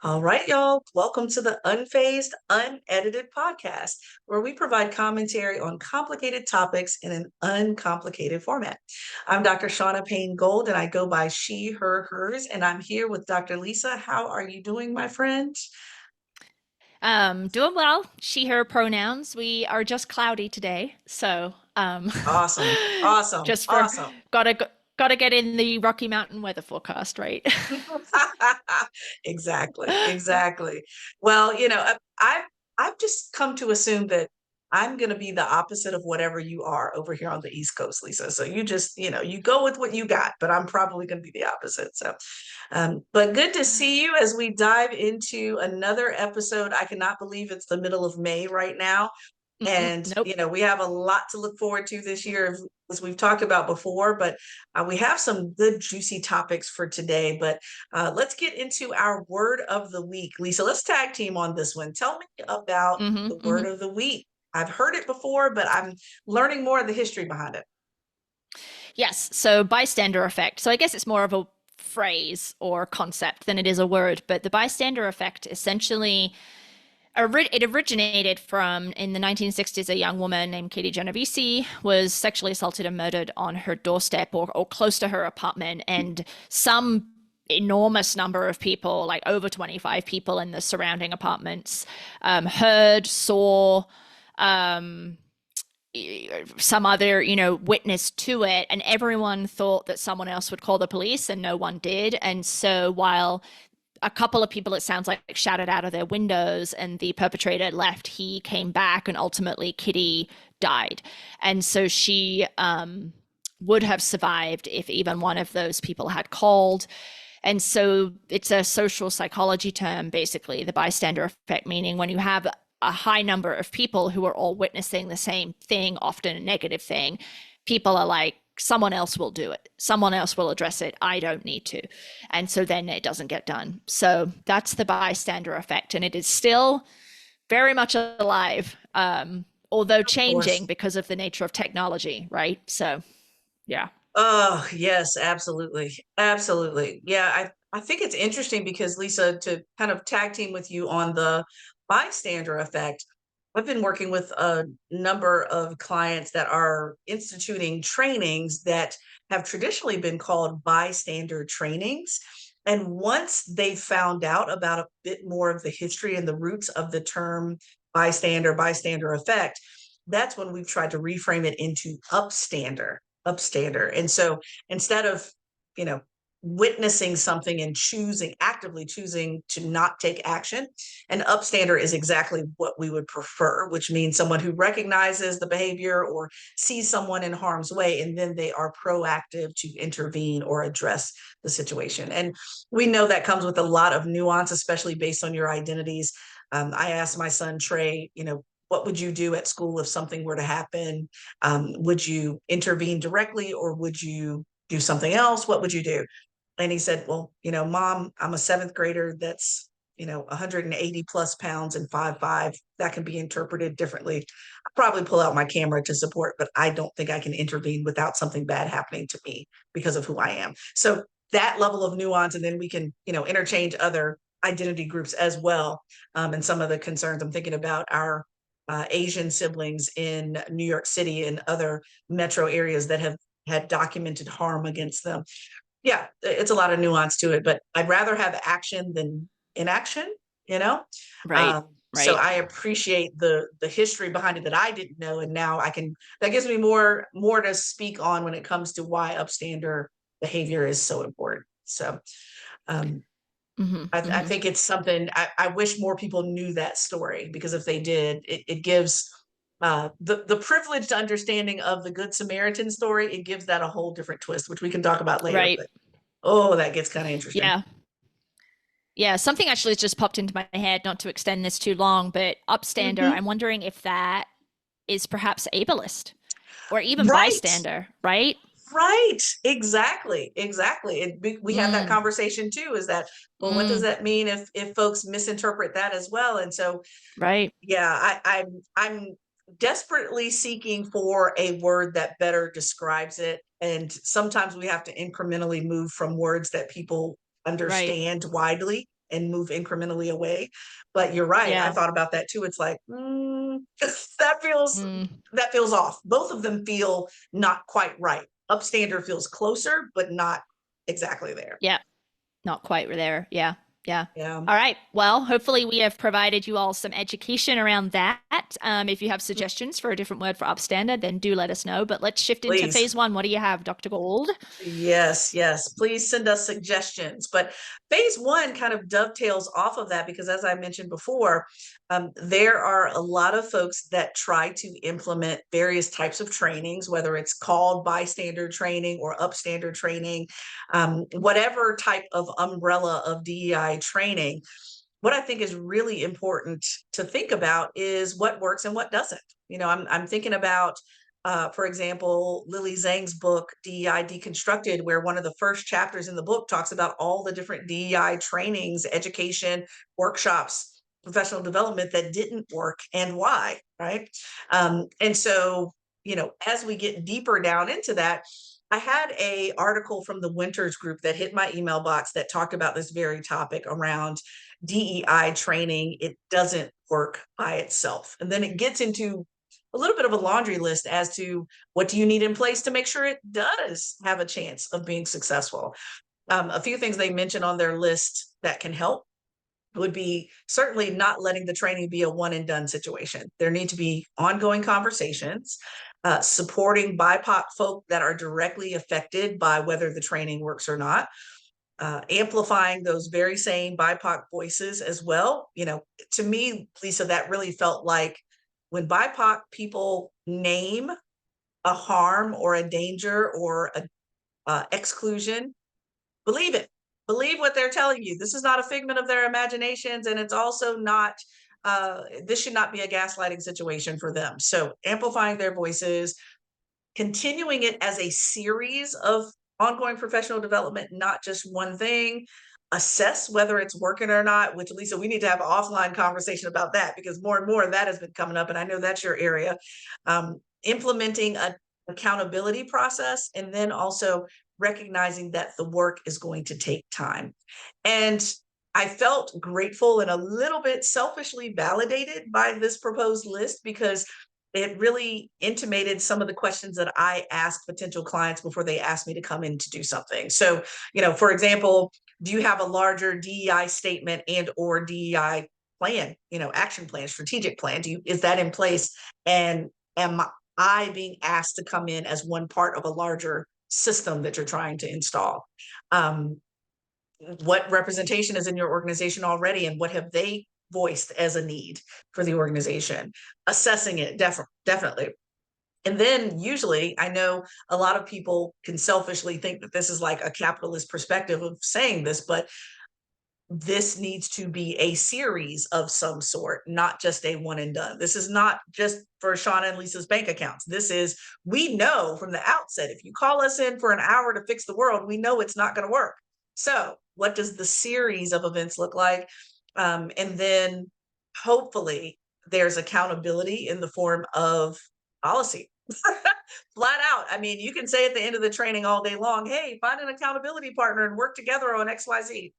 All right, y'all. Welcome to the Unfazed, Unedited podcast, where we provide commentary on complicated topics in an uncomplicated format. I'm Dr. Shaunna Payne Gold, and I go by she, her, hers, and I'm here with Dr. Lisa. How are you doing, my friend? Doing well. She, her pronouns. We are just cloudy today, so Awesome, awesome, just for awesome. gotta get in the Rocky Mountain weather forecast, right? Exactly, exactly. Well, I've just come to assume that I'm going to be the opposite of whatever you are over here on the East Coast, Lisa. So you just, you go with what you got, but I'm probably going to be the opposite. So, but good to see you as we dive into another episode. I cannot believe it's the middle of May right now. And, Nope. we have a lot to look forward to this year, as we've talked about before, but we have some good, juicy topics for today. But let's get into our word of the week. Lisa, let's tag team on this one. Tell me about hmm the hmm word of the week. I've heard it before, but I'm learning more of the history behind it. Yes. So bystander effect. So I guess it's more of a phrase or concept than it is a word, but the bystander effect essentially it originated from in the 1960s. A young woman named Katie Genovese was sexually assaulted and murdered on her doorstep or close to her apartment. And some enormous number of people, like over 25 people in the surrounding apartments, heard, saw, um, some other, witness to it. And everyone thought that someone else would call the police, and no one did. And so while a couple of people, it sounds like, shouted out of their windows and the perpetrator left, he came back, and ultimately Kitty died. And so she would have survived if even one of those people had called. And so it's a social psychology term, basically, the bystander effect, meaning when you have a high number of people who are all witnessing the same thing, often a negative thing, people are like, someone else will do it. Someone else will address it. I don't need to. And so then it doesn't get done. So that's the bystander effect. And it is still very much alive, although Of course. changing because of the nature of technology, right? So, yeah. Oh, yes, absolutely. Absolutely. Yeah, I think it's interesting because, Lisa, to kind of tag team with you on the bystander effect, I've been working with a number of clients that are instituting trainings that have traditionally been called bystander trainings. And once they found out about a bit more of the history and the roots of the term bystander effect, that's when we've tried to reframe it into upstander. And so instead of, you know, witnessing something and actively choosing to not take action, an upstander is exactly what we would prefer, which means someone who recognizes the behavior or sees someone in harm's way, and then they are proactive to intervene or address the situation. And we know that comes with a lot of nuance, especially based on your identities. I asked my son, Trey, what would you do at school if something were to happen? Would you intervene directly or would you do something else? What would you do? And he said, well, Mom, I'm a seventh grader that's, 180 plus pounds and 5'5". That can be interpreted differently. I'll probably pull out my camera to support, but I don't think I can intervene without something bad happening to me because of who I am. So that level of nuance, and then we can, interchange other identity groups as well. And some of the concerns I'm thinking about our Asian siblings in New York City and other metro areas that have had documented harm against them. Yeah, it's a lot of nuance to it, but I'd rather have action than inaction, you know? Right. So Right. I appreciate the history behind it that I didn't know. And now that gives me more to speak on when it comes to why upstander behavior is so important. So um, hmm I hmm think it's something I wish more people knew that story, because if they did, it gives the privileged understanding of the Good Samaritan story. It gives that a whole different twist, which we can talk about later. Right. But oh, that gets kind of interesting. Yeah. Yeah. Something actually just popped into my head, not to extend this too long, but upstander, Mhm. I'm wondering if that is perhaps ableist or even Right. bystander, right? Right. Exactly. Exactly. And we have that Mm, conversation too. Is that, well, what does mm, that mean if folks misinterpret that as well? And so right. yeah, I'm desperately seeking for a word that better describes it. And sometimes we have to incrementally move from words that people Right. understand widely and move incrementally away. But you're right. I Yeah. thought about that too. It's like, that feels Mm, that feels off. Both of them feel not quite right. Upstander feels closer, but not exactly there. yeah. Not quite there. Yeah. Yeah. Yeah. All right. Well, hopefully we have provided you all some education around that. If you have Mm, suggestions for a different word for upstander, then do let us know. But let's shift into please. phase one. What do you have, Dr. Gold? Yes, yes. Please send us suggestions. But phase one kind of dovetails off of that because, as I mentioned before, there are a lot of folks that try to implement various types of trainings, whether it's called bystander training or upstander training, whatever type of umbrella of DEI training. What I think is really important to think about is what works and what doesn't. I'm thinking about for example, Lily Zhang's book, DEI Deconstructed, where one of the first chapters in the book talks about all the different DEI trainings, education, workshops, professional development that didn't work and why, right? And so, as we get deeper down into that, I had a article from the Winters group that hit my email box that talked about this very topic around DEI training. It doesn't work by itself. And then it gets into a little bit of a laundry list as to what do you need in place to make sure it does have a chance of being successful. A few things they mentioned on their list that can help would be certainly not letting the training be a one and done situation. There need to be ongoing conversations, supporting BIPOC folk that are directly affected by whether the training works or not, amplifying those very same BIPOC voices as well. To me, Lisa, that really felt like when BIPOC people name a harm or a danger or a exclusion, believe it. Believe what they're telling you. This is not a figment of their imaginations, and it's also not. This should not be a gaslighting situation for them. So amplifying their voices, continuing it as a series of ongoing professional development, not just one thing. Assess whether it's working or not, which Lisa, we need to have an offline conversation about that because more and more of that has been coming up. And I know that's your area. Implementing an accountability process, and then also recognizing that the work is going to take time. And I felt grateful and a little bit selfishly validated by this proposed list because it really intimated some of the questions that I asked potential clients before they asked me to come in to do something. So, for example, do you have a larger DEI statement and or DEI plan, action plan, strategic plan? Is that in place? And am I being asked to come in as one part of a larger system that you're trying to install? What representation is in your organization already, and what have they voiced as a need for the organization? Assessing it, definitely. And then usually, I know a lot of people can selfishly think that this is like a capitalist perspective of saying this, but this needs to be a series of some sort, not just a one and done. This is not just for Shaunna and Lisa's bank accounts. This is, we know from the outset, if you call us in for an hour to fix the world, we know it's not going to work. So what does the series of events look like? And then hopefully there's accountability in the form of policy. Flat out. I mean, you can say at the end of the training all day long, hey, find an accountability partner and work together on XYZ.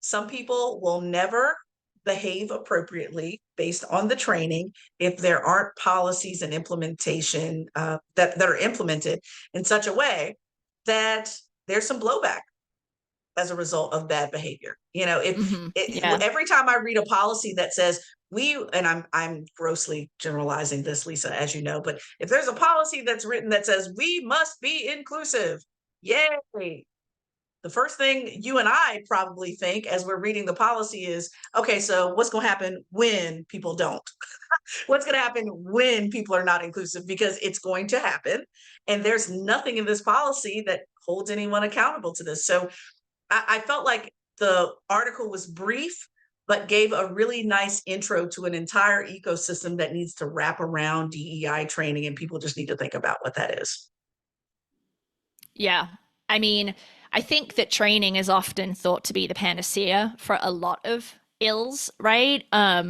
Some people will never behave appropriately based on the training if there aren't policies and implementation that are implemented in such a way that there's some blowback as a result of bad behavior. Yeah. Every time I read a policy that says I'm grossly generalizing this, Lisa, as you know, but if there's a policy that's written that says we must be inclusive, yay. The first thing you and I probably think as we're reading the policy is, okay, so what's going to happen when people don't? What's going to happen when people are not inclusive? Because it's going to happen. And there's nothing in this policy that holds anyone accountable to this. So I felt like the article was brief, but gave a really nice intro to an entire ecosystem that needs to wrap around DEI training. And people just need to think about what that is. Yeah. I mean, I think that training is often thought to be the panacea for a lot of ills, right? I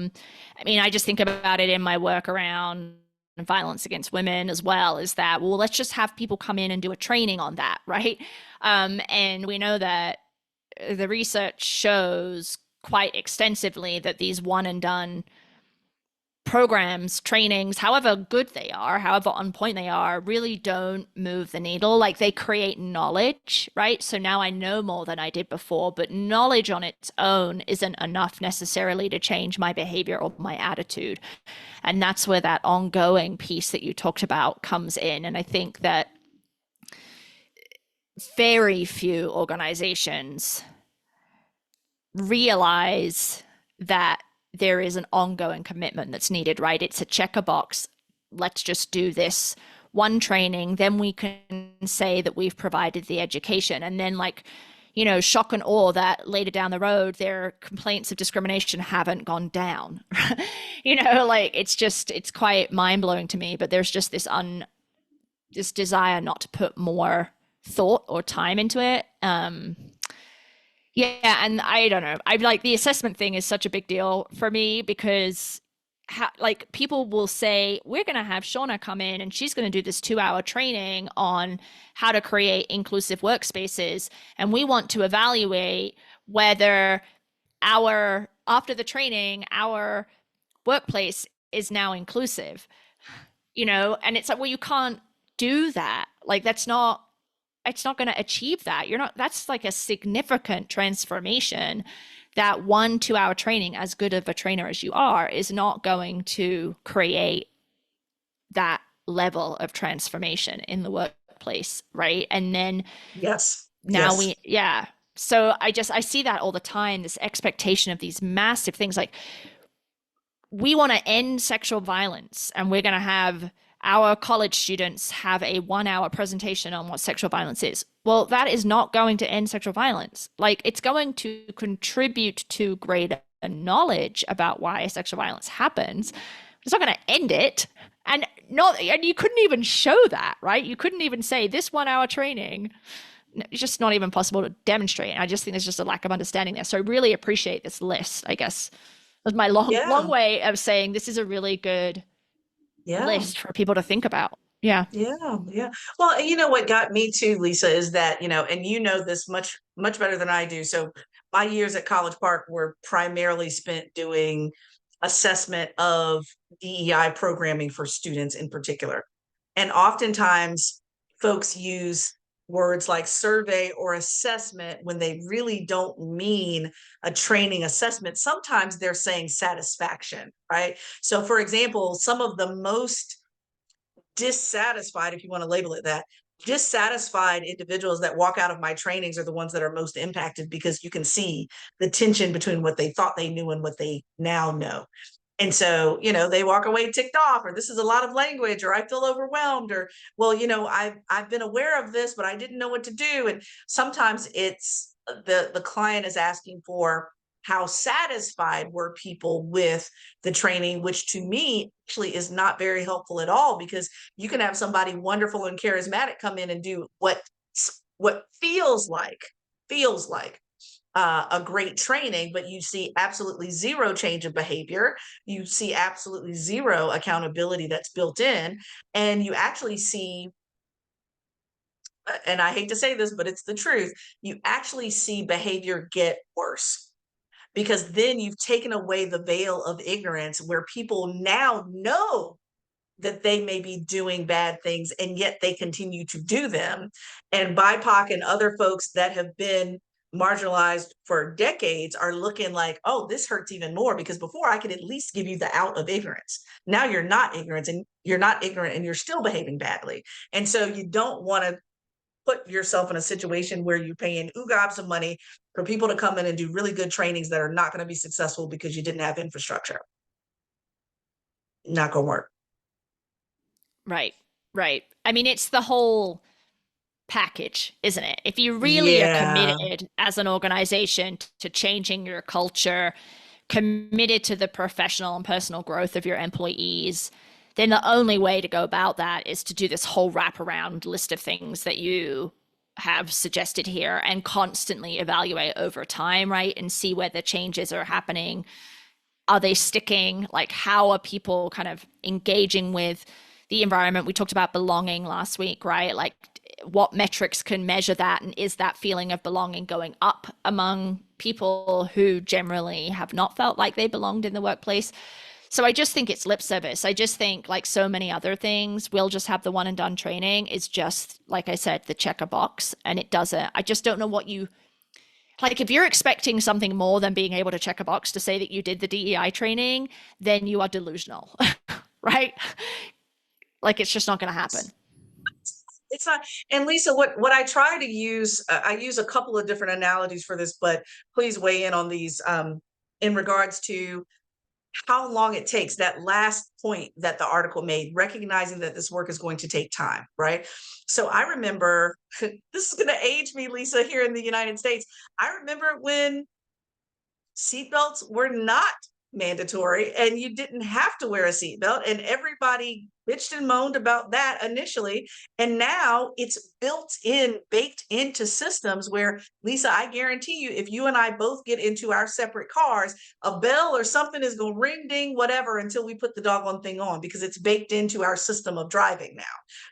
mean, I just think about it in my work around violence against women as well, is that, well, let's just have people come in and do a training on that, right? And we know that the research shows quite extensively that these one and done programs, trainings, however good they are, however on point they are, really don't move the needle. Like they create knowledge, right? So now I know more than I did before, but knowledge on its own isn't enough necessarily to change my behavior or my attitude. And that's where that ongoing piece that you talked about comes in. And I think that very few organizations realize that there is an ongoing commitment that's needed, right? It's a check a box. Let's just do this one training. Then we can say that we've provided the education. And then, like, you know, shock and awe that later down the road, their complaints of discrimination haven't gone down. You know, like it's quite mind blowing to me, but there's just this desire not to put more thought or time into it. Yeah, and I don't know. I like the assessment thing is such a big deal for me because like people will say, we're going to have Shaunna come in and she's going to do this 2-hour training on how to create inclusive workspaces. And we want to evaluate whether after the training, our workplace is now inclusive, you know? And it's like, well, you can't do that. Like, it's not going to achieve that. That's like a significant transformation that 1-2 hour training, as good of a trainer as you are, is not going to create that level of transformation in the workplace. Right. And then Yes. now Yes. yeah. So I see that all the time, this expectation of these massive things like we want to end sexual violence and we're going to have our college students have a 1-hour presentation on what sexual violence is. Well, that is not going to end sexual violence. Like it's going to contribute to greater knowledge about why sexual violence happens. It's not going to end it. And you couldn't even show that, right? You couldn't even say this 1-hour training. It's just not even possible to demonstrate. And I just think there's just a lack of understanding there. So I really appreciate this list, I guess. That's my long Yeah. way of saying this is a really good Yeah. list for people to think about. Yeah. Yeah, yeah. Well, you know what got me too, Lisa, is that, you know, and you know this much better than I do. So my years at College Park were primarily spent doing assessment of DEI programming for students in particular. And oftentimes folks use words like survey or assessment when they really don't mean a training assessment. Sometimes they're saying satisfaction, right? So for example, some of the most dissatisfied, if you want to label it that, dissatisfied individuals that walk out of my trainings are the ones that are most impacted because you can see the tension between what they thought they knew and what they now know. And so, you know, they walk away ticked off, or this is a lot of language, or I feel overwhelmed, or, well, you know, I've been aware of this, but I didn't know what to do. And sometimes it's the client is asking for how satisfied were people with the training, which to me actually is not very helpful at all, because you can have somebody wonderful and charismatic come in and do what feels like a great training, but you see absolutely zero change of behavior. You see absolutely zero accountability that's built in. And you actually see, and I hate to say this, but it's the truth, you actually see behavior get worse, because then you've taken away the veil of ignorance where people now know that they may be doing bad things and yet they continue to do them. And BIPOC and other folks that have been marginalized for decades are looking like, oh, this hurts even more, because before I could at least give you the out of ignorance. Now you're not ignorant, and you're still behaving badly. And so you don't want to put yourself in a situation where you're paying gobs of money for people to come in and do really good trainings that are not going to be successful because you didn't have infrastructure. Not going to work. Right. Right. I mean, it's the whole package, isn't it? If you really are Yeah. committed as an organization to changing your culture, committed to the professional and personal growth of your employees, then the only way to go about that is to do this whole wraparound list of things that you have suggested here and constantly evaluate over time, right? And see where the changes are happening. Are they sticking? Like, how are people kind of engaging with the environment? We talked about belonging last week, right? Like, what metrics can measure that, and is that feeling of belonging going up among people who generally have not felt like they belonged in the workplace? So I just think it's lip service. I just think, like so many other things, we'll just have the one and done training. It's just, like I said, the check a box, and it doesn't. I just don't know what you like. If you're expecting something more than being able to check a box to say that you did the DEI training, then you are delusional, right? Like, it's just not going to happen. It's not. And Lisa, what I try to use, I use a couple of different analogies for this, but please weigh in on these in regards to how long it takes, that last point that the article made, recognizing that this work is going to take time, right? So I remember, this is going to age me, Lisa, here in the United States. I remember when seatbelts were not mandatory and you didn't have to wear a seatbelt, and everybody bitched and moaned about that initially. And now it's built in, baked into systems where, Lisa, I guarantee you, if you and I both get into our separate cars, a bell or something is going to ring, ding, whatever, until we put the doggone thing on, because it's baked into our system of driving now.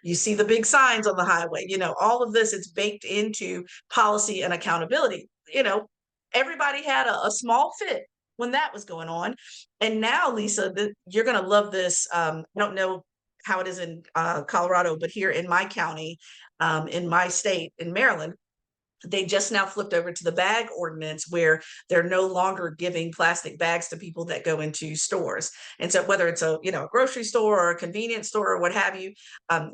You see the big signs on the highway, all of this, it's baked into policy and accountability. Everybody had a small fit when that was going on. And now, Lisa, you're going to love this. I don't know how it is in Colorado, but here in my county, in my state, in Maryland, they just now flipped over to the bag ordinance, where they're no longer giving plastic bags to people that go into stores. And so whether it's a grocery store or a convenience store or what have you,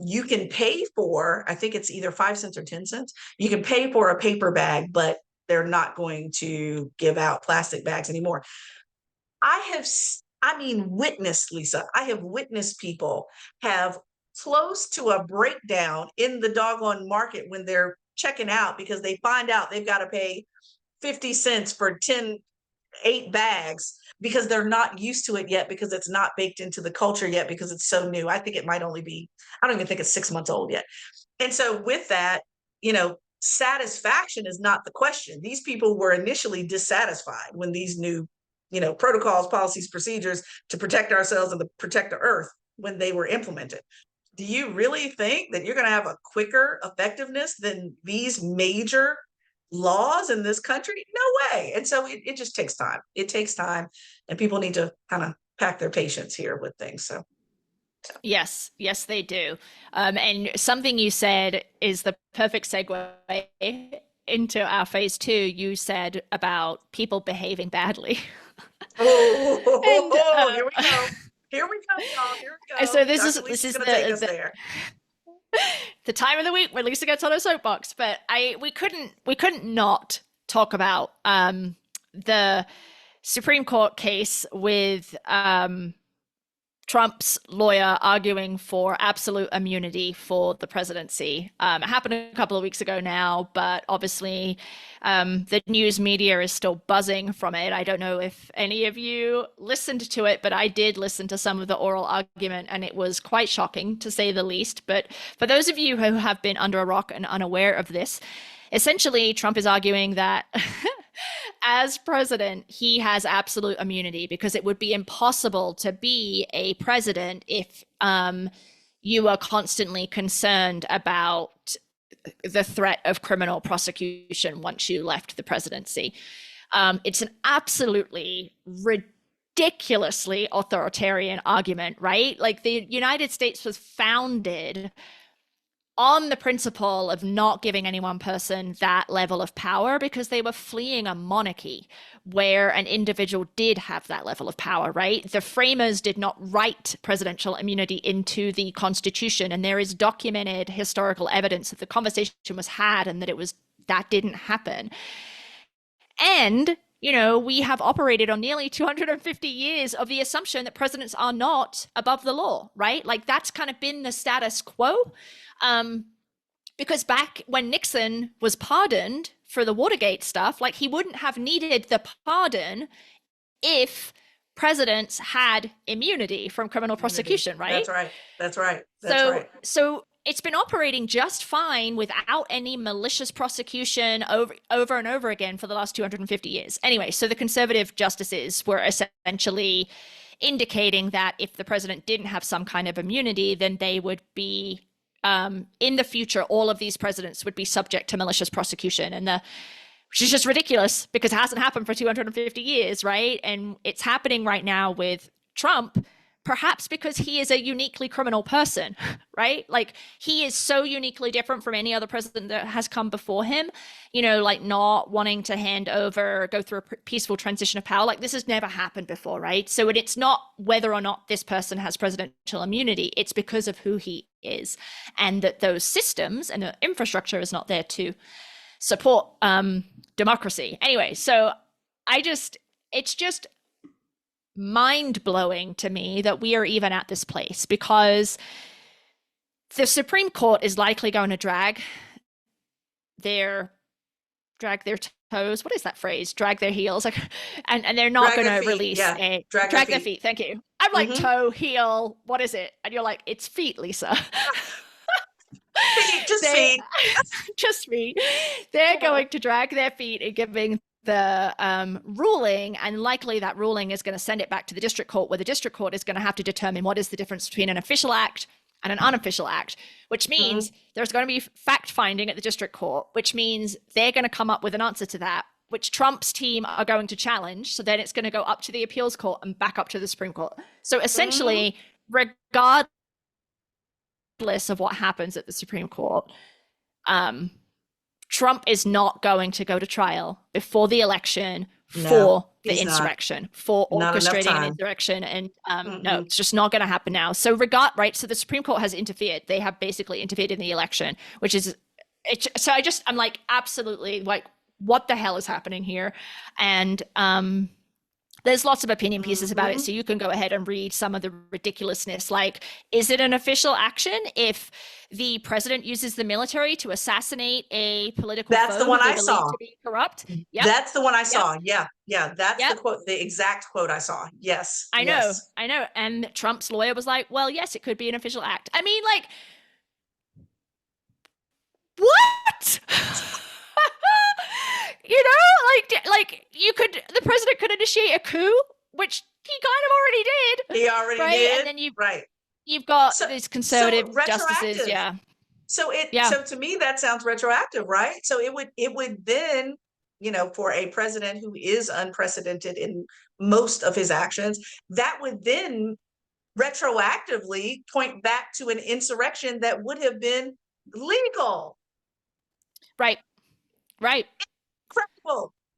you can pay for, I think it's either 5 cents or 10 cents. You can pay for a paper bag, but they're not going to give out plastic bags anymore. Witnessed, Lisa, I have witnessed people have close to a breakdown in the doggone market when they're checking out, because they find out they've got to pay 50 cents for 8 bags, because they're not used to it yet, because it's not baked into the culture yet, because it's so new. I think it might only be, I don't even think it's 6 months old yet. And so with that, satisfaction is not the question. These people were initially dissatisfied when these new, protocols, policies, procedures to protect ourselves and to protect the earth, when they were implemented. Do you really think that you're going to have a quicker effectiveness than these major laws in this country? No way. And so it just takes time. It takes time, and people need to kind of pack their patience here with things. So. Yes, they do. And something you said is the perfect segue into our phase 2. You said about people behaving badly. And, here we go. Here we go, y'all. Here we go. So this is the time of the week when Lisa gets on her soapbox. But we couldn't not talk about the Supreme Court case with Trump's lawyer arguing for absolute immunity for the presidency. It happened a couple of weeks ago now, but obviously the news media is still buzzing from it. I don't know if any of you listened to it, but I did listen to some of the oral argument, and it was quite shocking, to say the least. But for those of you who have been under a rock and unaware of this, essentially Trump is arguing that as president, he has absolute immunity, because it would be impossible to be a president if you are constantly concerned about the threat of criminal prosecution once you left the presidency. It's an absolutely ridiculously authoritarian argument, right? Like, the United States was founded on the principle of not giving any one person that level of power, because they were fleeing a monarchy where an individual did have that level of power, right? The framers did not write presidential immunity into the Constitution, and there is documented historical evidence that the conversation was had and that didn't happen. And we have operated on nearly 250 years of the assumption that presidents are not above the law, right? Like, that's kind of been the status quo. Because back when Nixon was pardoned for the Watergate stuff, like, he wouldn't have needed the pardon if presidents had immunity from criminal prosecution, right? That's right. So it's been operating just fine without any malicious prosecution over and over again for the last 250 years. Anyway, so the conservative justices were essentially indicating that if the president didn't have some kind of immunity, then they would be in the future, all of these presidents would be subject to malicious prosecution, which is just ridiculous because it hasn't happened for 250 years, right? And it's happening right now with Trump, perhaps because he is a uniquely criminal person, right? Like, he is so uniquely different from any other president that has come before him, like not wanting to go through a peaceful transition of power. Like, this has never happened before, right? So it's not whether or not this person has presidential immunity, it's because of who he is, and that those systems and the infrastructure is not there to support democracy. Anyway, so it's just mind-blowing to me that we are even at this place, because the Supreme Court is likely going to drag their toes. What is that phrase? Drag their heels. Like, and they're not going to release a drag their feet. Thank you. I'm like, toe, heel, what is it? And you're like, it's feet, Lisa. Feet. Just feet. They're going to drag their feet in giving the ruling, and likely that ruling is going to send it back to the district court, where the district court is going to have to determine what is the difference between an official act and an unofficial act, which means there's going to be fact finding at the district court, which means they're going to come up with an answer to that, which Trump's team are going to challenge. So then it's going to go up to the appeals court and back up to the Supreme Court. So essentially, regardless of what happens at the Supreme Court, Trump is not going to go to trial before the election for the insurrection, for orchestrating an insurrection. And no, it's just not going to happen now. So so the Supreme Court has interfered. They have basically interfered in the election, which is, so I'm like, absolutely, like, what the hell is happening here? And there's lots of opinion pieces about it, so you can go ahead and read some of the ridiculousness. Like, is it an official action if the president uses the military to assassinate a political That's foe the one who I they saw. believe to be corrupt? Yep. That's the one I saw. Yeah. That's the quote, the exact quote I saw. Yes. I know. And Trump's lawyer was like, well, yes, it could be an official act. I mean, like, what? Like the president could initiate a coup, which he kind of already did. He already did. And then you've got these conservative justices. Yeah. So to me, that sounds retroactive, right? So it would then, for a president who is unprecedented in most of his actions, that would then retroactively point back to an insurrection that would have been legal. Right.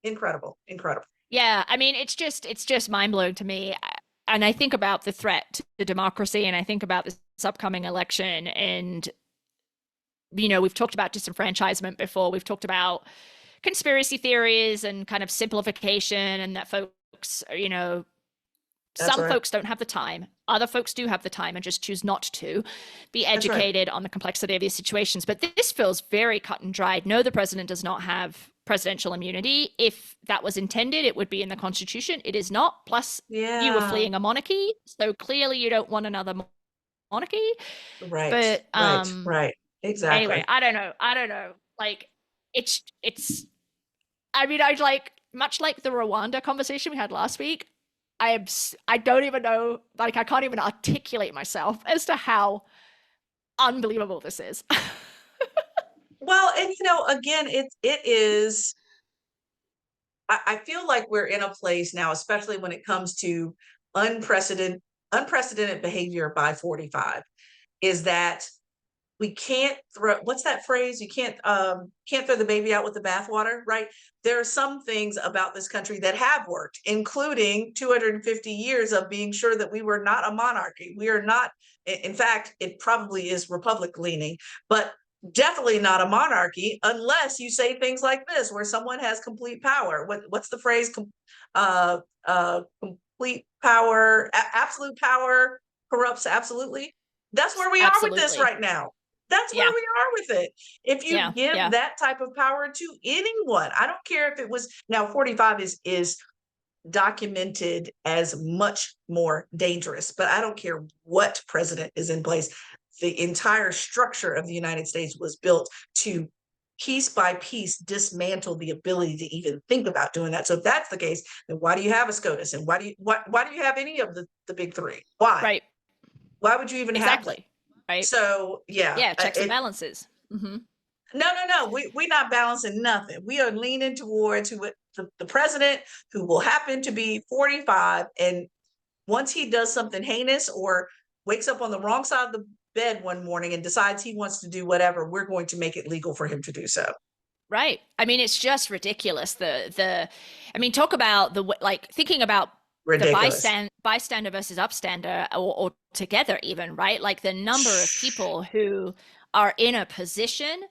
Incredible. Yeah, I mean, it's just mind-blowing to me. And I think about the threat to democracy, and I think about this upcoming election, and we've talked about disenfranchisement before. We've talked about conspiracy theories and kind of simplification, and that folks, some folks don't have the time. Other folks do have the time and just choose not to be educated on the complexity of these situations. But this feels very cut and dried. No, the president does not have presidential immunity. If that was intended, it would be in the Constitution. It is not. Plus, you were fleeing a monarchy, so clearly you don't want another monarchy. Right. But right. Exactly. Anyway, I don't know. Like, it's. I mean, much like the Rwanda conversation we had last week. I don't even know, like, I can't even articulate myself as to how unbelievable this is. Well, and again, it is, I feel like we're in a place now, especially when it comes to unprecedented behavior by 45, is that we can't throw, what's that phrase? You can't throw the baby out with the bathwater, right? There are some things about this country that have worked, including 250 years of being sure that we were not a monarchy. We are not, in fact, it probably is republic leaning, but definitely not a monarchy unless you say things like this, where someone has complete power. What's the phrase? Complete power, absolute power corrupts absolutely. That's where we are with this right now. That's where we are with it. If you give that type of power to anyone, I don't care if it was, now 45 is documented as much more dangerous, but I don't care what president is in place. The entire structure of the United States was built to piece by piece dismantle the ability to even think about doing that. So if that's the case, then why do you have a SCOTUS? And why do you have any of the big three? Why? Right. Why would you even have them? right? So yeah, Yeah, checks and balances. Hmm. no. We're not balancing nothing. We are leaning towards the president who will happen to be 45, and once he does something heinous or wakes up on the wrong side of the bed one morning and decides he wants to do whatever, we're going to make it legal for him to do so. Right. I mean, it's just ridiculous. I mean, talk about like thinking about the Ridiculous. bystander versus upstander, or together even, right? Like the number of people who are in a position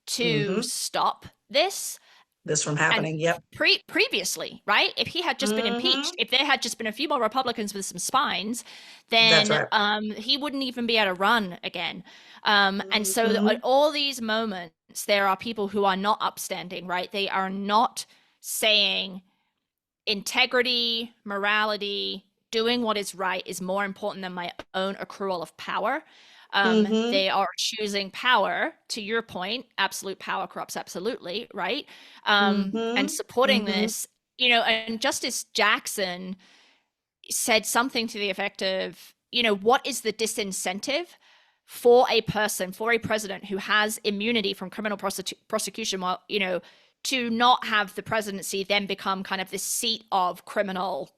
to Mm-hmm. stop this. This from And happening. Yep. previously, right? If he had just been Mm-hmm. impeached, if there had just been a few more Republicans with some spines, That's then right. he wouldn't even be able to run again. And so Mm-hmm. at all these moments, there are people who are not upstanding, right? They are not saying integrity, morality, doing what is right is more important than my own accrual of power. Mm-hmm. They are choosing power, to your point, absolute power corrupts absolutely, right? And Mm-hmm. supporting Mm-hmm. this, and Justice Jackson said something to the effect of, what is the disincentive for a person, for a president who has immunity from criminal prosecution, while, to not have the presidency then become kind of this seat of criminal,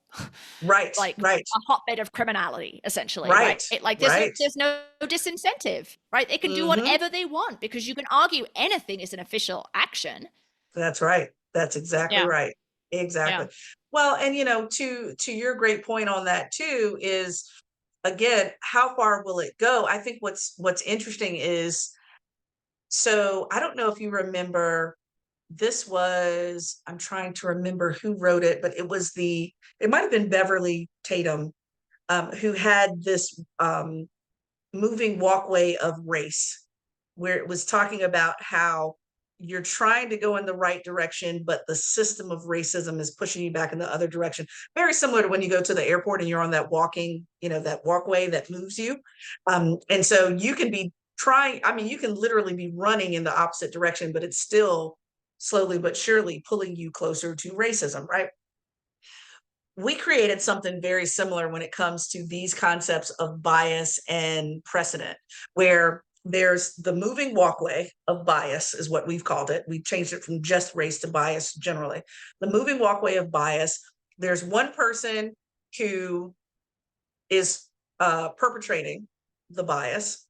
Right. like Right. a hotbed of criminality, essentially, right? Right. Like Right. there's no disincentive, right? They can do Mm-hmm. whatever they want because you can argue anything is an official action. That's right. That's exactly Yeah, right. yeah. Exactly. Well, and to your great point on that too is, again, how far will it go? I think what's interesting is, so I don't know if you remember, this was, I'm trying to remember who wrote it, but it might have been Beverly Tatum, who had this moving walkway of race, where it was talking about how you're trying to go in the right direction, but the system of racism is pushing you back in the other direction. Very similar to when you go to the airport and you're on that that walkway that moves you. And so you can be trying, I mean, you can literally be running in the opposite direction, but it's still slowly but surely pulling you closer to racism, right? We created something very similar when it comes to these concepts of bias and precedent, where there's the moving walkway of bias, is what we've called it. We changed it from just race to bias generally. The moving walkway of bias, there's one person who is perpetrating the bias.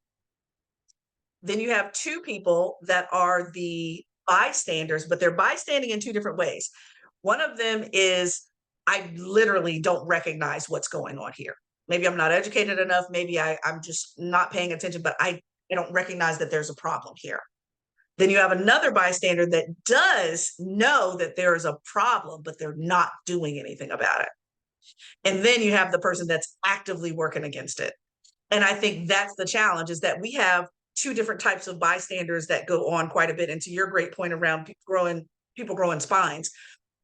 Then you have two people that are the bystanders, but they're bystanding in two different ways. One of them is, I literally don't recognize what's going on here. Maybe I'm not educated enough. Maybe I'm just not paying attention, but I don't recognize that there's a problem here. Then you have another bystander that does know that there is a problem, but they're not doing anything about it. And then you have the person that's actively working against it. And I think that's the challenge, is that we have two different types of bystanders that go on quite a bit. And to your great point around people growing spines,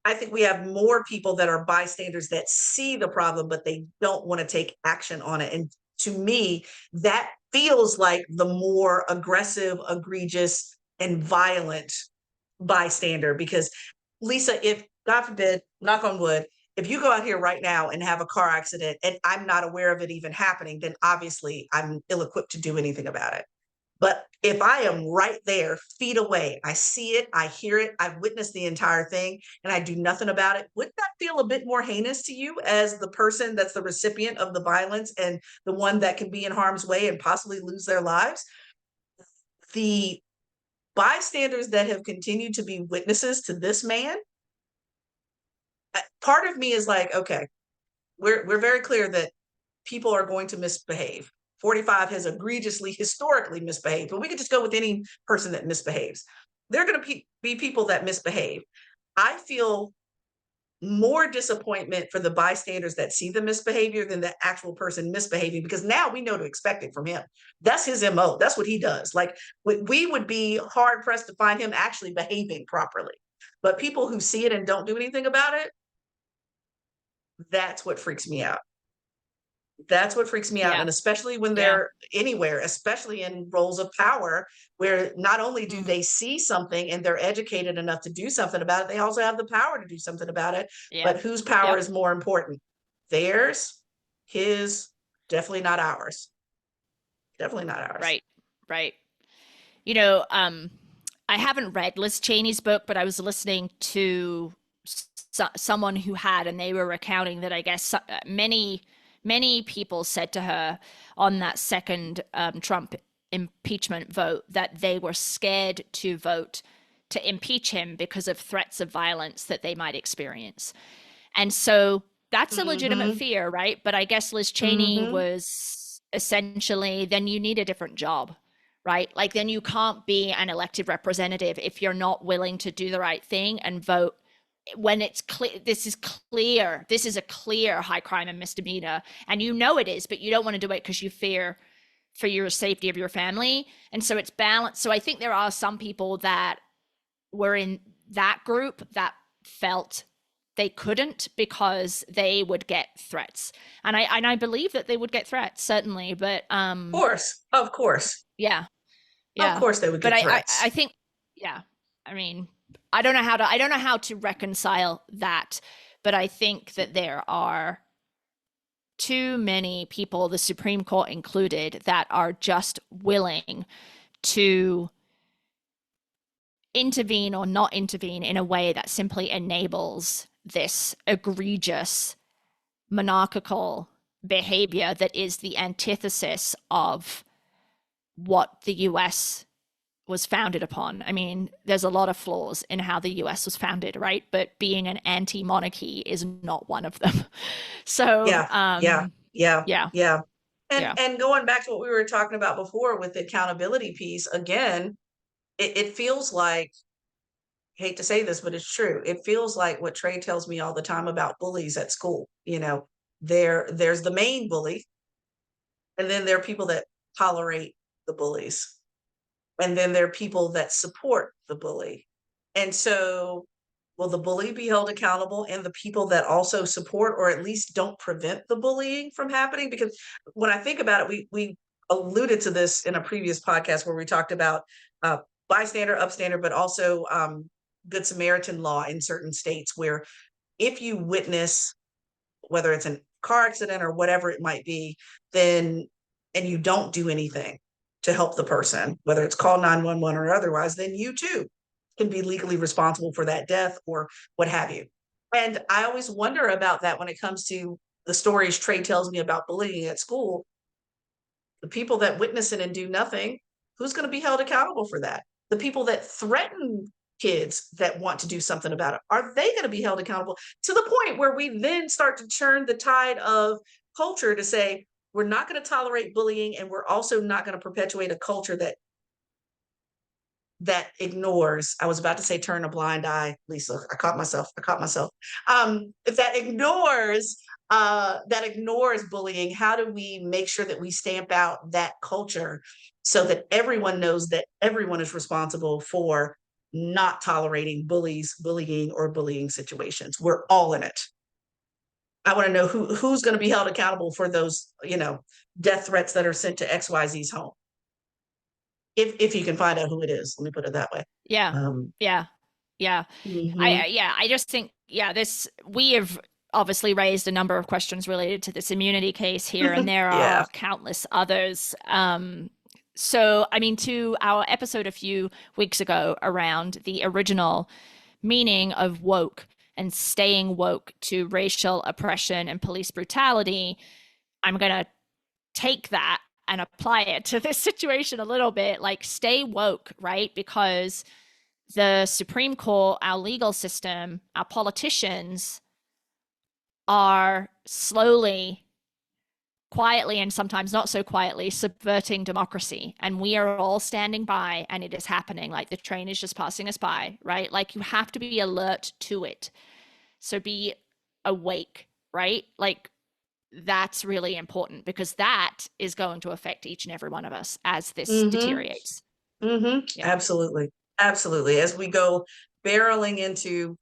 I think we have more people that are bystanders that see the problem, but they don't want to take action on it. And to me, that feels like the more aggressive, egregious, and violent bystander. Because, Lisa, if God forbid, knock on wood, if you go out here right now and have a car accident and I'm not aware of it even happening, then obviously I'm ill-equipped to do anything about it. But if I am right there, feet away, I see it, I hear it, I've witnessed the entire thing, and I do nothing about it, wouldn't that feel a bit more heinous to you as the person that's the recipient of the violence and the one that can be in harm's way and possibly lose their lives? The bystanders that have continued to be witnesses to this man, part of me is like, okay, we're very clear that people are going to misbehave. 45 has egregiously historically misbehaved, but we could just go with any person that misbehaves. There are going to be people that misbehave. I feel more disappointment for the bystanders that see the misbehavior than the actual person misbehaving, because now we know to expect it from him. That's his MO. That's what he does. Like, we would be hard pressed to find him actually behaving properly. But people who see it and don't do anything about it, that's what freaks me out. That's what freaks me out. Yeah, And especially when yeah. they're anywhere, especially in roles of power, where not only do Mm, they see something and they're educated enough to do something about it, they also have the power to do something about it. yeah. But whose power Yep. is more important? Theirs, his, definitely not ours. Definitely not ours. Right. Right. You know, I haven't read Liz Cheney's book, but I was listening to someone who had, and they were recounting that I guess many people said to her on that second Trump impeachment vote that they were scared to vote to impeach him because of threats of violence that they might experience. And so that's a legitimate Mm-hmm. fear, right? But I guess Liz Cheney Mm-hmm. was essentially, then you need a different job, right? Like, then you can't be an elected representative if you're not willing to do the right thing and vote when it's clear. This is clear. This is a clear high crime and misdemeanor. And you know it is, but you don't want to do it because you fear for your safety of your family. And so it's balanced. So I think there are some people that were in that group that felt they couldn't because they would get threats. And I believe that they would get threats, certainly. But Of course, yeah, of yeah. course, they would But get I threats. think, yeah. I mean, I don't know how to reconcile that, but I think that there are too many people, the Supreme Court included, that are just willing to intervene or not intervene in a way that simply enables this egregious monarchical behavior that is the antithesis of what the US was founded upon. I mean, there's a lot of flaws in how the US was founded, right? But being an anti-monarchy is not one of them. So, Yeah, yeah, yeah, yeah, yeah. yeah, And going back to what we were talking about before with the accountability piece, again, it feels like, hate to say this, but it's true. It feels like what Trey tells me all the time about bullies at school. There's the main bully, and then there are people that tolerate the bullies. And then there are people that support the bully. And so will the bully be held accountable, and the people that also support or at least don't prevent the bullying from happening? Because when I think about it, we alluded to this in a previous podcast where we talked about uh, bystander, upstander, but also Good Samaritan law in certain states, where if you witness, whether it's a car accident or whatever it might be, then and you don't do anything to help the person, whether it's call 911 or otherwise, then you too can be legally responsible for that death or what have you. And I always wonder about that when it comes to the stories Trey tells me about bullying at school. The people that witness it and do nothing, who's going to be held accountable for that? The people that threaten kids that want to do something about it, are they going to be held accountable, to the point where we then start to turn the tide of culture to say we're not going to tolerate bullying, and we're also not going to perpetuate a culture that ignores, I was about to say turn a blind eye, Lisa, I caught myself, that ignores bullying. How do we make sure that we stamp out that culture so that everyone knows that everyone is responsible for not tolerating bullying or bullying situations? We're all in it. I want to know who's going to be held accountable for those, death threats that are sent to XYZ's home. If you can find out who it is, let me put it that way. yeah, Um, yeah, yeah. mhm. I just think, yeah, we have obviously raised a number of questions related to this immunity case here, and there Yeah. are countless others. So, I mean, to our episode a few weeks ago around the original meaning of woke and staying woke to racial oppression and police brutality, I'm going to take that and apply it to this situation a little bit. Like, stay woke, right? Because the Supreme Court, our legal system, our politicians are slowly, quietly, and sometimes not so quietly subverting democracy. And we are all standing by, and it is happening. Like, the train is just passing us by, right? Like, you have to be alert to it. So be awake, right? Like, that's really important, because that is going to affect each and every one of us as this Mhm. deteriorates. Yeah. Absolutely. Absolutely. As we go barreling into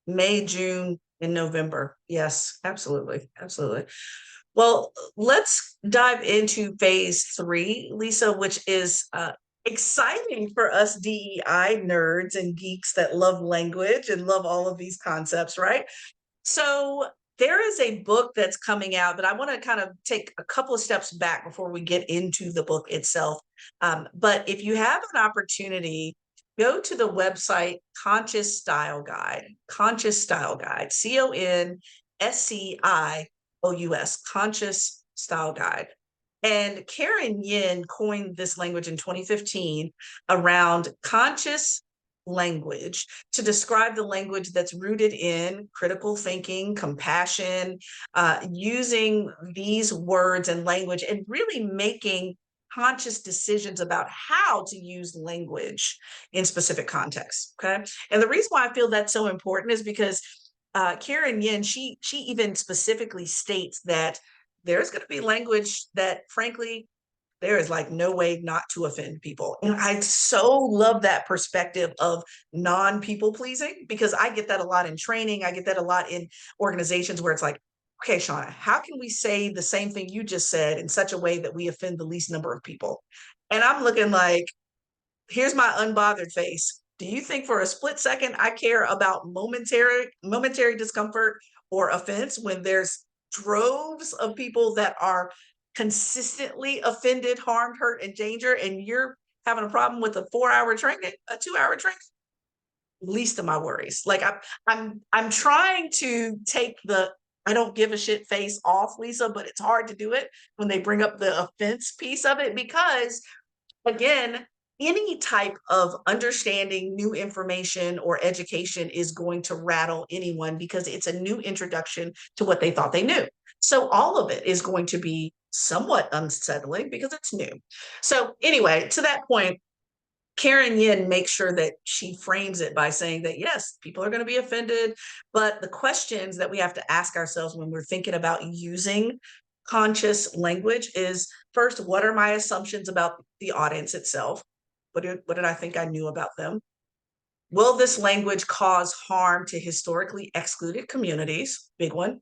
May, June, and November. Yes, absolutely. Absolutely. Well, let's dive into phase 3, Lisa, which is exciting for us DEI nerds and geeks that love language and love all of these concepts, right? So There is a book that's coming out, but I want to kind of take a couple of steps back before we get into the book itself. But if you have an opportunity, go to the website Conscious Style Guide, CONSCIOUS, Conscious Style Guide. And Karen Yin coined this language in 2015 around conscious language to describe the language that's rooted in critical thinking, compassion, using these words and language and really making conscious decisions about how to use language in specific contexts. Okay. And the reason why I feel that's so important is because Karen Yin, she even specifically states that there's going to be language that, frankly, there is like no way not to offend people. And I so love that perspective of non-people pleasing, because I get that a lot in training. I get that a lot in organizations where it's like, okay, Shaunna, how can we say the same thing you just said in such a way that we offend the least number of people? And I'm looking like, here's my unbothered face. Do you think for a split second I care about momentary discomfort or offense when there's droves of people that are consistently offended, harmed, hurt, and danger, and you're having a problem with a 4-hour training, a 2-hour training? Least of my worries. Like I'm trying to take the I don't give a shit face off, Lisa, but it's hard to do it when they bring up the offense piece of it, because again, any type of understanding new information or education is going to rattle anyone because it's a new introduction to what they thought they knew. So all of it is going to be somewhat unsettling because it's new. So anyway, to that point, Karen Yin makes sure that she frames it by saying that, yes, people are going to be offended, but the questions that we have to ask ourselves when we're thinking about using conscious language is, first, what are my assumptions about the audience itself? What did I think I knew about them? Will this language cause harm to historically excluded communities? Big one.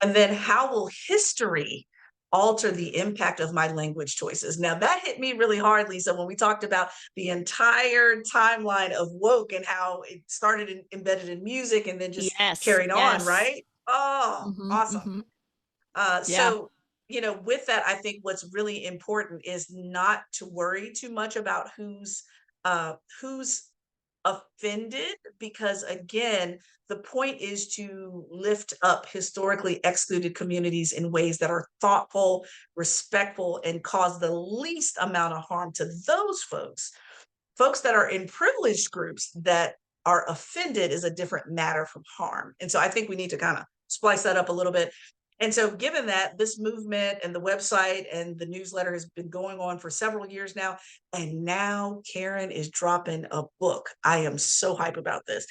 And then how will history alter the impact of my language choices? Now, that hit me really hard, Lisa, when we talked about the entire timeline of woke and how it started embedded in music and then just Yes, carried on, yes. right? Oh, Hmm, awesome. hmm. Yeah, So, with that, I think what's really important is not to worry too much about who's offended, because again, the point is to lift up historically excluded communities in ways that are thoughtful, respectful, and cause the least amount of harm to those folks. Folks that are in privileged groups that are offended is a different matter from harm. And so I think we need to kind of splice that up a little bit. And so, given that this movement and the website and the newsletter has been going on for several years now, and now Karen is dropping a book, I am so hype about this.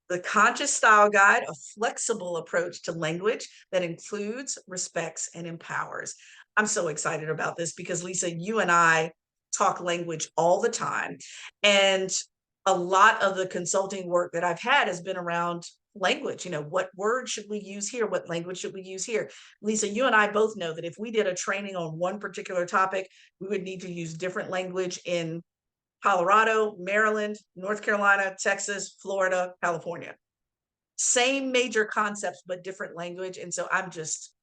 The Conscious Style Guide, a flexible approach to language that includes, respects, and empowers. I'm so excited about this because, Lisa, you and I talk language all the time. And a lot of the consulting work that I've had has been around language. What word should we use here? What language should we use here? Lisa, you and I both know that if we did a training on one particular topic, we would need to use different language in Colorado, Maryland, North Carolina, Texas, Florida, California. Same major concepts, but different language. And so I'm just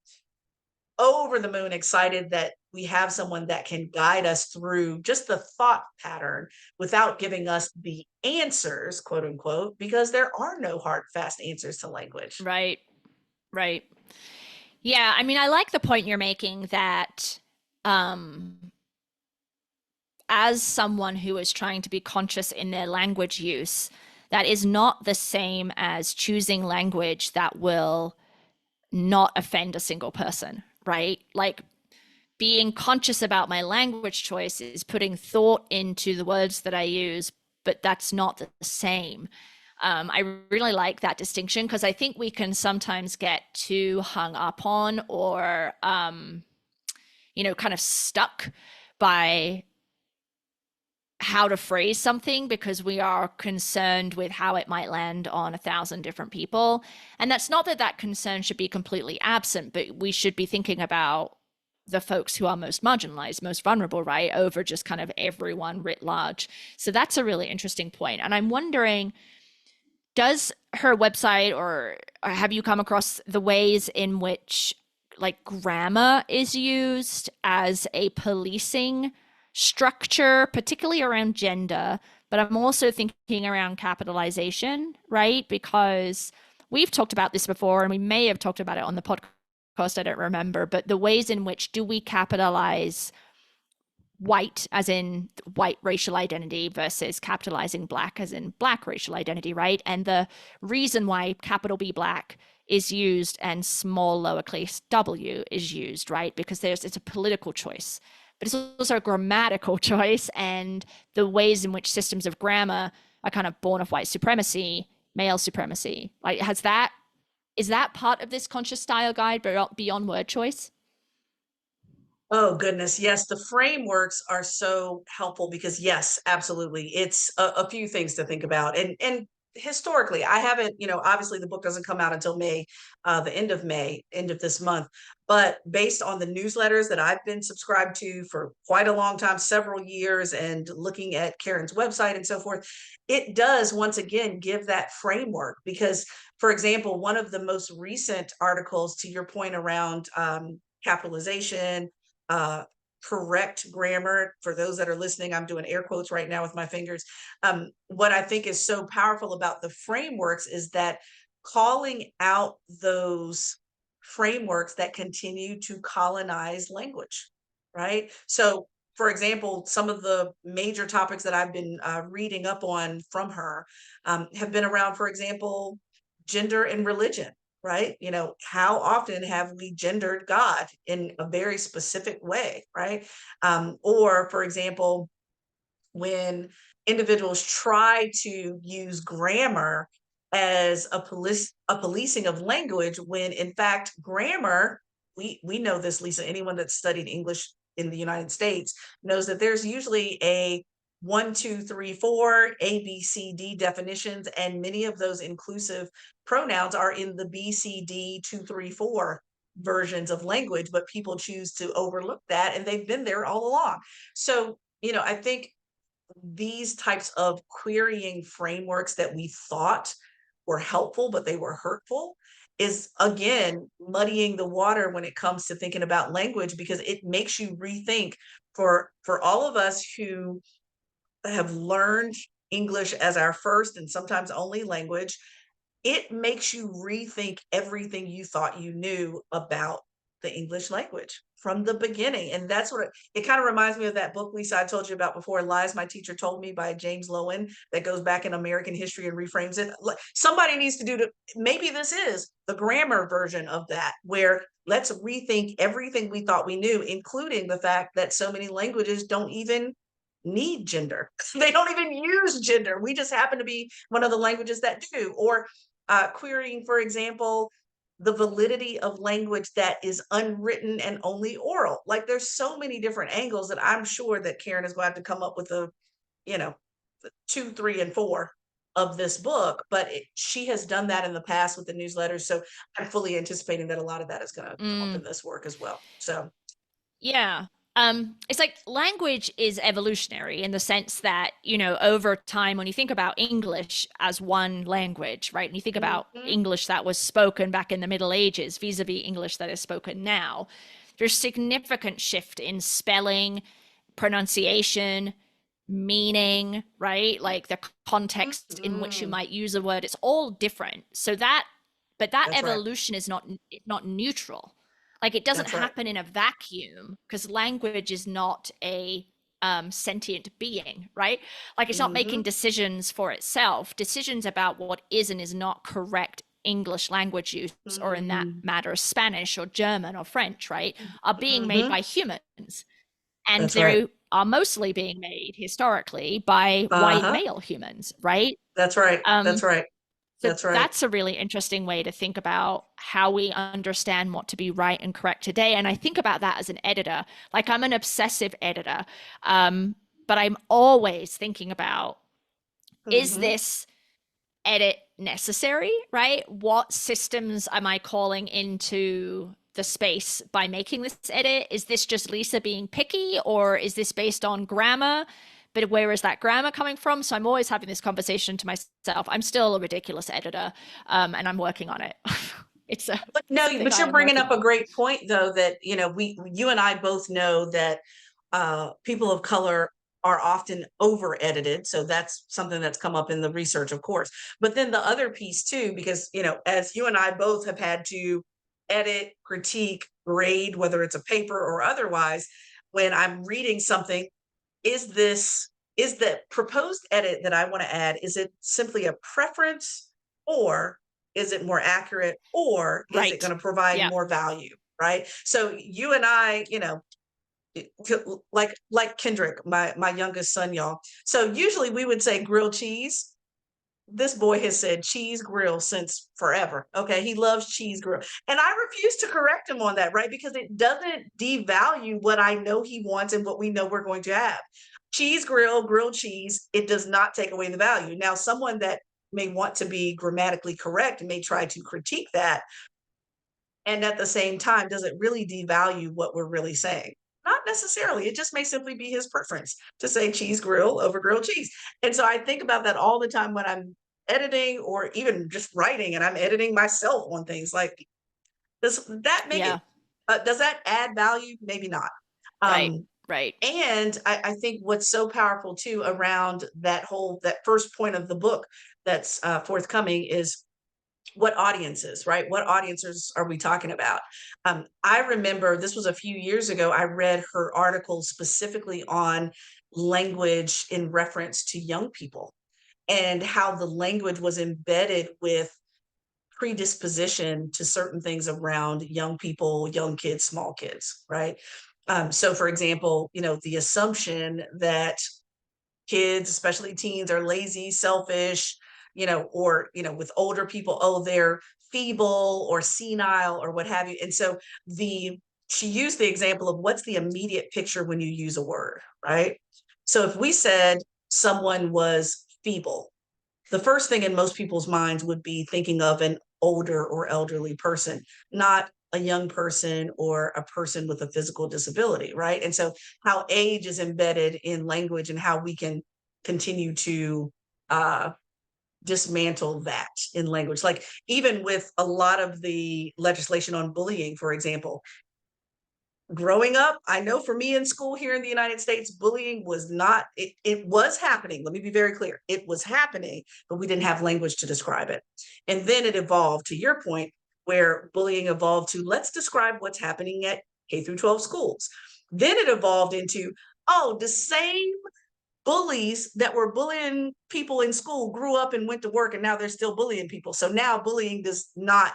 over the moon excited that we have someone that can guide us through just the thought pattern without giving us the answers, quote unquote, because there are no hard, fast answers to language. right, right. Yeah, I mean, I like the point you're making that um, as someone who is trying to be conscious in their language use, that is not the same as choosing language that will not offend a single person, right? Like being conscious about my language choice is putting thought into the words that I use, but that's not the same. I really like that distinction because I think we can sometimes get too hung up on or, kind of stuck by how to phrase something because we are concerned with how it might land on 1,000 different people. And that's not that that concern should be completely absent, but we should be thinking about the folks who are most marginalized, most vulnerable, right, over just kind of everyone writ large. So that's a really interesting point. And I'm wondering, does her website, or have you come across the ways in which like grammar is used as a policing structure, particularly around gender? But I'm also thinking around capitalization, right? Because we've talked about this before, and we may have talked about it on the podcast, I don't remember, but the ways in which do we capitalize white as in white racial identity versus capitalizing black as in black racial identity, right? And the reason why capital B black is used and small lowercase w is used, right? Because it's a political choice, but it's also a grammatical choice, and the ways in which systems of grammar are kind of born of white supremacy, male supremacy. Like, is that part of this conscious style guide, but beyond word choice? Oh goodness, yes, the frameworks are so helpful because yes, absolutely. It's a few things to think about. And historically, I haven't, obviously the book doesn't come out until May, the end of May, end of this month. But based on the newsletters that I've been subscribed to for quite a long time, several years, and looking at Karen's website and so forth, it does once again give that framework because, for example, one of the most recent articles, to your point around capitalization, uh, correct grammar. For those that are listening, I'm doing air quotes right now with my fingers. What I think is so powerful about the frameworks is that calling out those frameworks that continue to colonize language, right? So, for example, some of the major topics that I've been reading up on from her have been around, for example, gender and religion, right? How often have we gendered God in a very specific way, right? Or, for example, when individuals try to use grammar as a policing of language, when in fact grammar, we know this, Lisa, anyone that's studied English in the United States knows that there's usually a 1, 2, 3, 4 ABCD definitions, and many of those inclusive pronouns are in the BCD 2, 3, 4 versions of language, but people choose to overlook that, and they've been there all along. So, I think these types of querying frameworks that we thought were helpful, but they were hurtful, is again muddying the water when it comes to thinking about language, because it makes you rethink. For all of us who have learned English as our first and sometimes only language, it makes you rethink everything you thought you knew about the English language from the beginning. And that's what it kind of reminds me of that book, Lisa, I told you about before, Lies My Teacher Told Me by James Lowen, that goes back in American history and reframes it. Somebody needs to maybe this is the grammar version of that, where let's rethink everything we thought we knew, including the fact that so many languages don't even need gender. They don't even use gender. We just happen to be one of the languages that do. Or querying, for example, the validity of language that is unwritten and only oral. Like there's so many different angles that I'm sure that Karen is going to have to come up with you know, 2, 3, and 4 of this book, but she has done that in the past with the newsletters. So I'm fully anticipating that a lot of that is going to come up Mm. in this work as well. So Yeah. It's like language is evolutionary in the sense that, over time, when you think about English as one language, right? And you think about mhm, English that was spoken back in the Middle Ages vis-a-vis English that is spoken now, there's significant shift in spelling, pronunciation, meaning, right? Like the context in which you mhm. might use a word, it's all different. But that That's right. evolution is not neutral. Like it doesn't That's right. happen in a vacuum because language is not a sentient being, right? Like it's not making Hmm. decisions for itself. Decisions about what is and is not correct English language use, or in that Hmm. matter, Spanish or German or French, right, are being made Hmm. by humans. And That's right. they are mostly being made historically by white Uh-huh. male humans, right? That's right. Um, That's right. so That's right. that's a really interesting way to think about how we understand what to be right and correct today. And I think about that as an editor. Like I'm an obsessive editor, but I'm always thinking about, is Hmm. this edit necessary, right? What systems am I calling into the space by making this edit? Is this just Lisa being picky, or is this based on grammar? but where is that grammar coming from? So I'm always having this conversation to myself. I'm still a ridiculous editor, and I'm working on it. It's But no, something but I you're am bringing working up a on. great point, though, that, you and I both know that people of color are often over edited. So that's something that's come up in the research, of course. But then the other piece too, because, as you and I both have had to edit, critique, grade, whether it's a paper or otherwise, when I'm reading something, is the proposed edit that I want to add, is it simply a preference, or is it more accurate, or is it Right. going to provide Yeah. more value? Right. So you and I, like Kendrick, my youngest son, y'all. So usually we would say grilled cheese. This boy has said cheese grill since forever. Okay. He loves cheese grill. And I refuse to correct him on that, right? Because it doesn't devalue what I know he wants and what we know we're going to have. Cheese grill, grilled cheese, it does not take away the value. Now, someone that may want to be grammatically correct may try to critique that. And at the same time, does it really devalue what we're really saying? Not necessarily. It just may simply be his preference to say cheese grill over grilled cheese. And so I think about that all the time when I'm editing or even just writing, and I'm editing myself on things like, does that make it, Yeah. does that add value? Maybe not. Right. Um, Right. and I think what's so powerful too around that first point of the book that's forthcoming is what audiences, right? What audiences are we talking about? I remember this was a few years ago. I read her article specifically on language in reference to young people and how the language was embedded with predisposition to certain things around young people, young kids, small kids, right? So, for example, the assumption that kids, especially teens, are lazy, selfish, or, with older people, oh, they're feeble or senile or what have you. And so she used the example of what's the immediate picture when you use a word, right? So if we said someone was feeble, the first thing in most people's minds would be thinking of an older or elderly person, not a young person or a person with a physical disability, right? And so how age is embedded in language and how we can continue to uh, dismantle that in language. Like even with a lot of the legislation on bullying, for example, growing up, I know for me in school here in the United States, bullying was not, it was happening. Let me be very clear. It was happening, but we didn't have language to describe it. And then it evolved to your point, where bullying evolved to let's describe what's happening at K through 12 schools. Then it evolved into, oh, the same bullies that were bullying people in school grew up and went to work and now they're still bullying people. So now bullying does not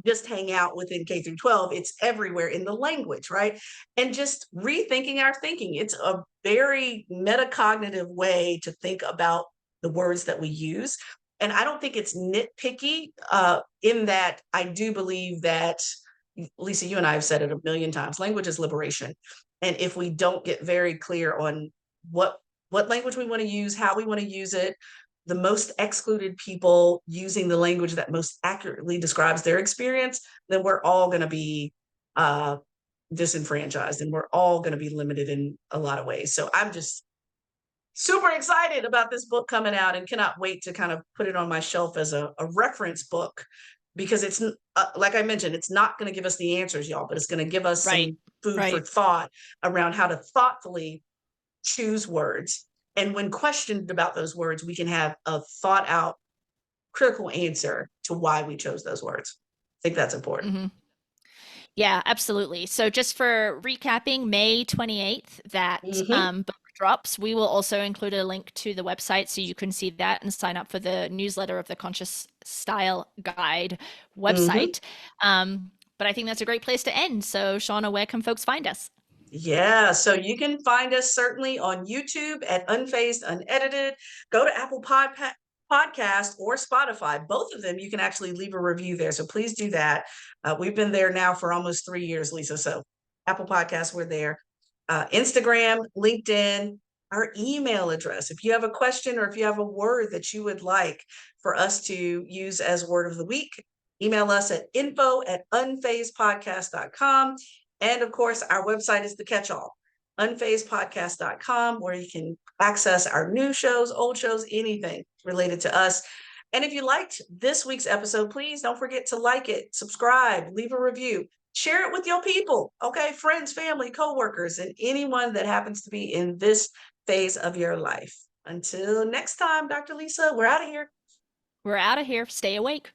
just hang out within K through 12. It's everywhere in the language, right? And just rethinking our thinking. It's a very metacognitive way to think about the words that we use. And I don't think it's nitpicky in that I do believe that, Lisa, you and I have said it a million times, language is liberation. And if we don't get very clear on what language we want to use, how we want to use it, the most excluded people using the language that most accurately describes their experience, then we're all going to be disenfranchised and we're all going to be limited in a lot of ways. So I'm just super excited about this book coming out and cannot wait to kind of put it on my shelf as a reference book, because it's like I mentioned, it's not going to give us the answers, y'all, but it's going to give us Right. some food for Right. thought around how to thoughtfully choose words. And when questioned about those words, we can have a thought out, critical answer to why we chose those words. I think that's important. Hmm. Yeah, absolutely. So just for recapping, May 28th, that Mm-hmm. book drops. We will also include a link to the website so you can see that and sign up for the newsletter of the Conscious Style Guide Mm-hmm. website. But I think that's a great place to end. So, Shaunna, where can folks find us? Yeah, so you can find us certainly on YouTube at Unfazed Unedited. Go to Apple Podcast or Spotify. Both of them, you can actually leave a review there. So please do that. We've been there now for almost 3 years, Lisa. So Apple Podcasts, we're there. Instagram, LinkedIn, our email address. If you have a question or if you have a word that you would like for us to use as word of the week, email us at info@unfazedpodcast.com. And of course, our website is the catch-all, unfazedpodcast.com, where you can access our new shows, old shows, anything related to us. And if you liked this week's episode, please don't forget to like it, subscribe, leave a review, share it with your people, okay? Friends, family, coworkers, and anyone that happens to be in this phase of your life. Until next time, Dr. Lisa, we're out of here. We're out of here. Stay awake.